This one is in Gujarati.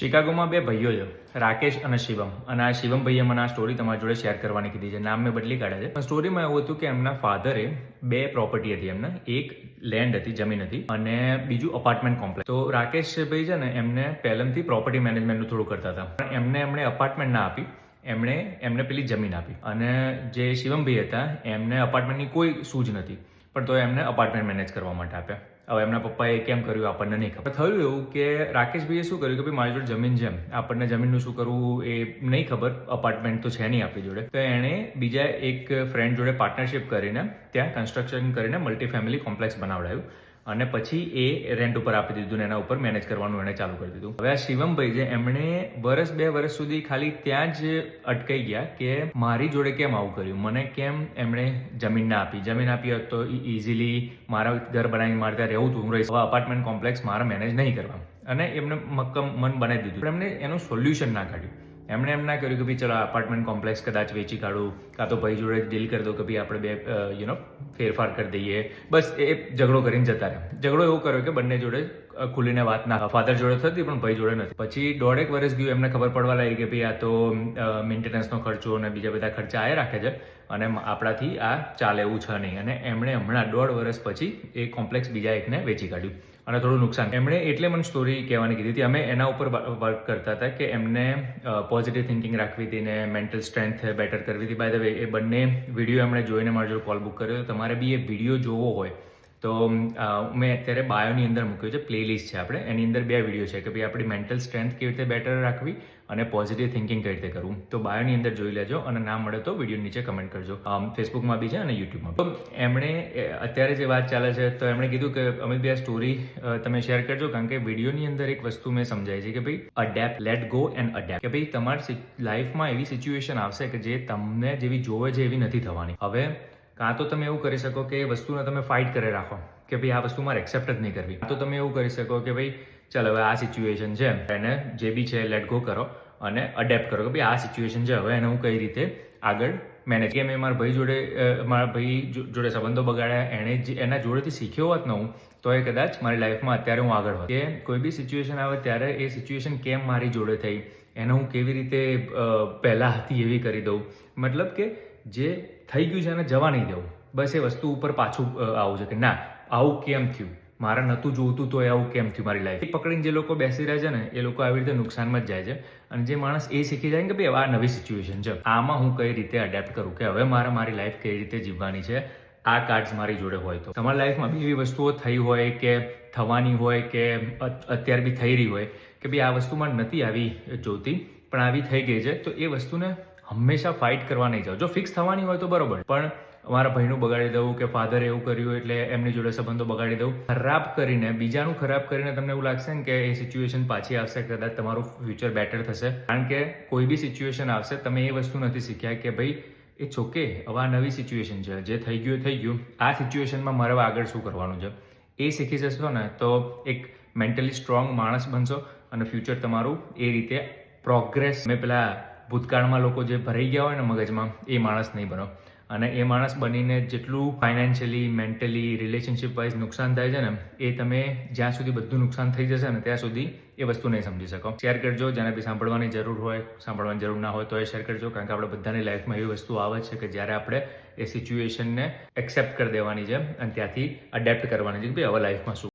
શિકાગોમાં બે ભાઈઓ છે, રાકેશ અને શિવમ. અને આ શિવમ ભાઈએ મને આ સ્ટોરી તમારી જોડે શેર કરવાની કીધી છે. નામ મેં બદલી કાઢ્યા છે. સ્ટોરીમાં એવું હતું કે એમના ફાધરે બે પ્રોપર્ટી હતી એમને. એક લેન્ડ હતી, જમીન હતી, અને બીજું અપાર્ટમેન્ટ કોમ્પ્લેક્સ. તો રાકેશ ભાઈ છે ને એમને પહેલેથી પ્રોપર્ટી મેનેજમેન્ટનું થોડું કરતા હતા, પણ એમણે અપાર્ટમેન્ટ ના આપી, એમને પેલી જમીન આપી. અને જે શિવમભાઈ હતા એમને અપાર્ટમેન્ટની કોઈ સૂઝ નથી, પણ તો એમને અપાર્ટમેન્ટ મેનેજ કરવા માટે આપ્યા. હવે એમના પપ્પાએ કેમ કર્યું આપણને નહીં ખબર. થયું એવું કે રાકેશભાઈએ શું કર્યું કે ભાઈ મારી જોડે જમીન છે, આપણને જમીનનું શું કરવું એ નહીં ખબર, અપાર્ટમેન્ટ તો છે નહીં આપણી જોડે. તો એણે બીજા એક ફ્રેન્ડ જોડે પાર્ટનરશિપ કરીને ત્યાં કન્સ્ટ્રક્શન કરીને મલ્ટી ફેમિલી કોમ્પ્લેક્સ બનાવડાયું, અને પછી એ રેન્ટ ઉપર આપી દીધું ને એના ઉપર મેનેજ કરવાનું એને ચાલુ કરી દીધું. હવે આ શિવમભાઈ છે એમણે બે વર્ષ સુધી ખાલી ત્યાં જ અટકાઈ ગયા કે મારી જોડે કેમ આવું કર્યું, મને કેમ એમણે જમીન ના આપી. જમીન આપી હોત તો ઇઝીલી મારા ઘર બનાવીને મારે ત્યાં રહેવું હતું, હું રહીશ. હવે અપાર્ટમેન્ટ કોમ્પ્લેક્સ મારે મેનેજ નહીં કરવા, અને એમને મક્કમ મન બનાવી દીધું. પણ એમને એનું સોલ્યુશન ના કાઢ્યું. એમણે એમ ના કર્યું કે ભાઈ ચલો અપાર્ટમેન્ટ કોમ્પ્લેક્સ કદાચ વેચી કાઢું, કાં તો ભાઈ જોડે ડીલ કરી દો કે ભાઈ આપણે બે ફેરફાર કરી દઈએ. બસ એ ઝઘડો કરીને જતા રહ્યા. ઝઘડો એવો કર્યો કે બંને જોડે ખુલીને વાત ના, ફાધર જોડે થતી પણ ભાઈ જોડે નથી. પછી 1.5 વર્ષ ગયું, એમને ખબર પડવા લાગી કે ભાઈ આ તો મેન્ટેનન્સનો ખર્ચો અને બીજા બધા ખર્ચા આયા રાખે છે, અને આપણાથી આ ચાલે એવું છે નહીં. અને એમણે હમણાં 1.5 વર્ષ પછી એ કોમ્પ્લેક્સ બીજા એકને વેચી કાઢ્યું, અને થોડું નુકસાન. એમણે એટલે મને સ્ટોરી કહેવાની કીધી હતી. અમે એના ઉપર વર્ક કરતા હતા કે એમને પોઝિટિવ થિંકિંગ રાખવી હતી ને મેન્ટલ સ્ટ્રેન્થ બેટર કરવી હતી. બાય ધ વે એ બંને વિડીયો એમણે જોઈને મારી જોડે કોલ બુક કર્યો. તમારે બી એ વિડીયો જોવો હોય તો મેં અત્યારે બાયોની અંદર મૂક્યો છે, પ્લેલિસ્ટ છે આપણે, એની અંદર 2 વિડીયો છે કે ભાઈ આપણી મેન્ટલ સ્ટ્રેન્થ કેવી રીતે બેટર રાખવી અને પોઝિટિવ થિંકિંગ કઈ રીતે કરવું. તો બાયોની અંદર જોઈ લેજો, અને ના મળે તો વિડીયો નીચે કમેન્ટ કરજો. ફેસબુકમાં બી છે અને યુટ્યુબમાં. તો એમણે અત્યારે જે વાત ચાલે છે તો એમણે કીધું કે અમે બી આ સ્ટોરી તમે શેર કરજો, કારણ કે વિડીયોની અંદર એક વસ્તુ મેં સમજાય છે કે ભાઈ adept, let go and adept. કે ભાઈ તમારી લાઈફમાં એવી સિચ્યુએશન આવશે કે જે તમને જેવી જોવે છે એવી નથી થવાની. હવે કાં તો તમે એવું કરી શકો કે એ વસ્તુને તમે ફાઇટ કરી રાખો કે ભાઈ આ વસ્તુ મારે એક્સેપ્ટ જ નહીં કરવી. કાં તો તમે એવું કરી શકો કે ભાઈ ચાલ હવે આ સિચ્યુએશન છે, એને જે બી છે લેટ ગો કરો અને અડેપ્ટ કરો કે ભાઈ આ સિચ્યુએશન છે, હવે એને હું કઈ રીતે આગળ મેનેજ. કે મેં મારા ભાઈ જોડે સંબંધો બગાડ્યા, એના જોડેથી શીખ્યો હોત ને હું, તો એ કદાચ મારી લાઈફમાં અત્યારે હું આગળ હોત. કે કોઈ બી સિચ્યુએશન આવે ત્યારે એ સિચ્યુએશન કેમ મારી જોડે થઈ, એને હું કેવી રીતે પહેલાં હતી એવી કરી દઉં. મતલબ કે જે થઈ ગયું છે એને જવા નહીં દેવું. બસ એ વસ્તુ ઉપર પાછું આવું છે કે ના આવું કેમ થયું, મારે નહોતું જોવું તો આવું કેમ થયું મારી લાઈફ. પકડીને જે લોકો બેસી રહ્યા છે ને એ લોકો આવી રીતે નુકસાનમાં જ જાય છે. અને જે માણસ એ શીખી જાય કે ભાઈ આ નવી સિચ્યુએશન છે, આમાં હું કઈ રીતે અડેપ્ટ કરું, કે હવે મારે મારી લાઈફ કઈ રીતે જીવવાની છે, આ કાર્ડ્સ મારી જોડે હોય. તો તમારી લાઈફમાં બી એવી વસ્તુઓ થઈ હોય કે થવાની હોય કે અત્યારે બી થઈ રહી હોય કે ભાઈ આ વસ્તુમાં નથી આવી જોતી પણ આવી થઈ ગઈ છે, તો એ વસ્તુને હંમેશા ફાઇટ કરવા નહીં જાઓ. જો ફિક્સ થવાની હોય તો બરોબર, પણ મારા ભાઈનું બગાડી દઉં કે ફાધરે એવું કર્યું એટલે એમની જોડે સંબંધો બગાડી દઉં, ખરાબ કરીને, બીજાનું ખરાબ કરીને તમને એવું લાગશે ને કે એ સિચ્યુએશન પાછી આવશે, કદાચ તમારું ફ્યુચર બેટર થશે. કારણ કે કોઈ બી સિચ્યુએશન આવશે, તમે એ વસ્તુ નથી શીખ્યા કે ભાઈ ઇટ્સ ઓકે, હવે આ નવી સિચ્યુએશન છે, જે થઈ ગયું, આ સિચ્યુએશનમાં મારે આગળ શું કરવાનું છે એ શીખી જશો ને તો એક મેન્ટલી સ્ટ્રોંગ માણસ બનશો, અને ફ્યુચર તમારું એ રીતે પ્રોગ્રેસ. મેં પેલા ભૂતકાળમાં લોકો જે ભરાઈ ગયા હોય ને મગજમાં, એ માણસ નહીં બનો. અને એ માણસ બનીને જેટલું ફાઇનાન્શિયલી, મેન્ટલી, રિલેશનશિપ વાઇઝ નુકસાન થાય છે ને, એ તમે જ્યાં સુધી બધું નુકસાન થઈ જશે ને ત્યાં સુધી એ વસ્તુ નહીં સમજી શકો. શેર કરજો, જેને બી સાંભળવાની જરૂર હોય, સાંભળવાની જરૂર ના હોય તો એ શેર કરજો. કારણ કે આપણે બધાની લાઈફમાં એવી વસ્તુ આવે છે કે જ્યારે આપણે એ સિચ્યુએશનને એક્સેપ્ટ કરી દેવાની છે અને ત્યાંથી અડેપ્ટ કરવાની છે કે ભાઈ હવે લાઈફમાં શું